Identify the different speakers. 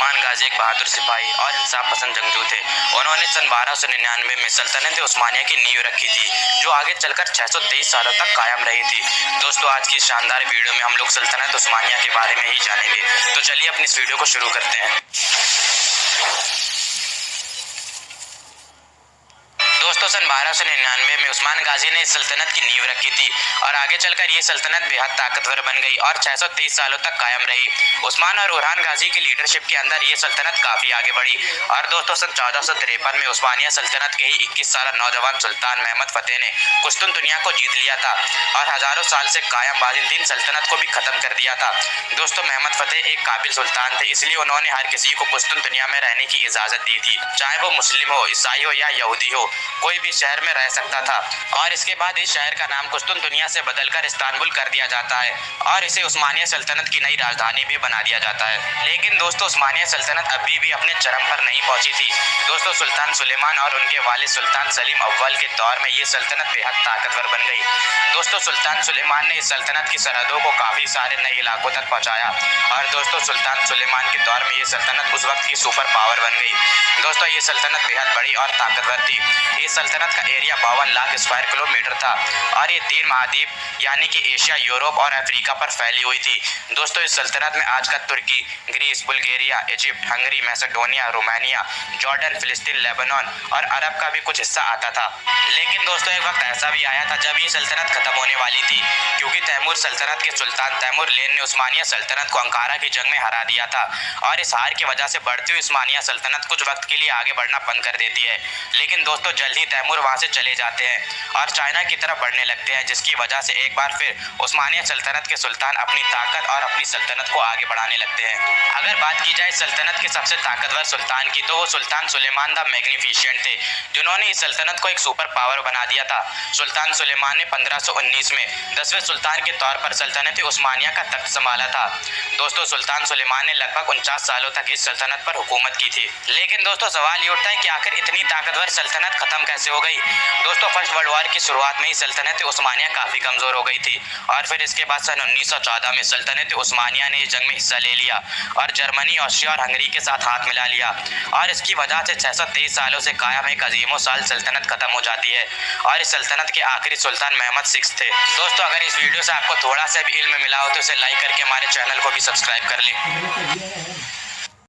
Speaker 1: उस्मान गाजी एक बहादुर सिपाही और इंसाफ पसंद जंगजू थे। उन्होंने सन 1299 में सल्तनत उस्मानिया की नींव रखी थी, जो आगे चलकर 623 सालों तक कायम रही थी। दोस्तों, आज की शानदार वीडियो में हम लोग सल्तनत उस्मानिया के बारे में ही जानेंगे। तो चलिए अपनी इस वीडियो को शुरू करते हैं। दोस्तों, सन 1299 में उस्मान गाजी ने इस सल्तनत की नींव रखी थी और आगे चलकर ये सल्तनत बेहद ताकतवर बन गई और 623 सालों तक कायम रही। उस्मान और उरहान गाजी की लीडरशिप के अंदर ये सल्तनत काफी आगे बढ़ी और दोस्तों, सन 1453 में उस्मानिया सल्तनत के ही 21 साल नौजवान सुल्तान महमद फतेह ने कुस्तुनतुनिया को जीत लिया था और हजारों साल से कायम बाजिंदीन सल्तनत को भी खत्म कर दिया था। दोस्तों, महमद फतेह एक काबिल सुल्तान थे, इसलिए उन्होंने हर किसी को कुस्तुनतुनिया में रहने की इजाजत दी थी, चाहे वो मुस्लिम हो, ईसाई हो या यहूदी हो, कोई भी शहर में रह सकता था। और इसके बाद इस शहर का नाम कुस्तुनतुनिया से बदलकर इस्तांबुल कर दिया जाता है और इसे उस्मानिया सल्तनत की नई राजधानी भी बना दिया जाता है। लेकिन दोस्तों, उस्मानिया सल्तनत अभी भी अपने चरम पर नहीं पहुंची थी। दोस्तों, सुल्तान सुलेमान और उनके वालिद सुल्तान सलीम अव्वल के दौर में ये सल्तनत बेहद ताकतवर बन गई। दोस्तों, सुल्तान सुलेमान ने इस सल्तनत की सरहदों को काफी सारे नए इलाकों तक पहुंचाया और दोस्तों, सुल्तान सुलेमान के दौर में ये सल्तनत उस वक्त की सुपर पावर बन गई। दोस्तों, ये सल्तनत बेहद बड़ी और ताकतवर थी। इस सल्तनत का एरिया 52 लाख स्क्वायर किलोमीटर था और ये 3 महाद्वीप यानी कि एशिया, यूरोप और अफ्रीका पर फैली हुई थी। दोस्तों, इस सल्तनत में आज का तुर्की, Greece, Bulgaria, Egypt, Hungary, Macedonia, Romania, Jordan, फिलिस्तीन, लेबनान और अरब का भी कुछ हिस्सा आता था। लेकिन दोस्तों, एक वक्त ऐसा भी आया था जब ये सल्तनत खत्म होने वाली थी, क्योंकि तैमूर सल्तनत के सुल्तान तैमूर लेन ने उस्मानिया सल्तनत को अंकारा की जंग में हरा दिया था और इस हार की वजह से बढ़ती हुई उस्मानिया सल्तनत कुछ वक्त के लिए आगे बढ़ना बंद कर देती है। लेकिन दोस्तों, जल्द ही तैमूर वहां से चले जाते हैं और चाइना की तरफ बढ़ने लगते हैं, जिसकी वजह से एक बार फिर उस्मानिया सल्तनत के सुल्तान अपनी ताकत और अपनी सल्तनत को आगे बढ़ाने लगते हैं। अगर बात की जाए सल्तनत के सबसे ताकतवर सुल्तान की, तो वो सुल्तान सुलेमान द मैग्निफिशिएंट थे, जिन्होंने इस सल्तनत को एक सुपर पावर बना दिया था। सुल्तान सुलेमान ने 1519 में 10वें सुल्तान के तौर पर सल्तनत उस्मानिया का तख्त संभाला था। दोस्तों, सुल्तान सुलेमान ने लगभग 49 सालों तक इस सल्तनत पर हुकूमत की थी। लेकिन दोस्तों, सवाल ये उठता है कि आखिर इतनी ताकतवर सल्तनत खत्म कैसे हो गई। दोस्तों, फर्स्ट वर्ल्ड वॉर की शुरुआत में ही सल्तनत उस्मानिया काफी कमजोर हो गई थी और फिर इसके बाद सन 1914 में सल्तनत उस्मानिया ने इस जंग में हिस्सा ले लिया और जर्मनी, ऑस्ट्रिया और हंगरी के साथ हाथ मिला लिया और इसकी वजह से 623 सालों से कायम एक अजीमो साल सल्तनत खत्म हो जाती है और इस सल्तनत के आखिरी सुल्तान महमद 6 थे। दोस्तों, अगर इस वीडियो से आपको थोड़ा सा भी इल्म मिला हो तो इसे लाइक करके हमारे चैनल को भी सब्सक्राइब कर लें।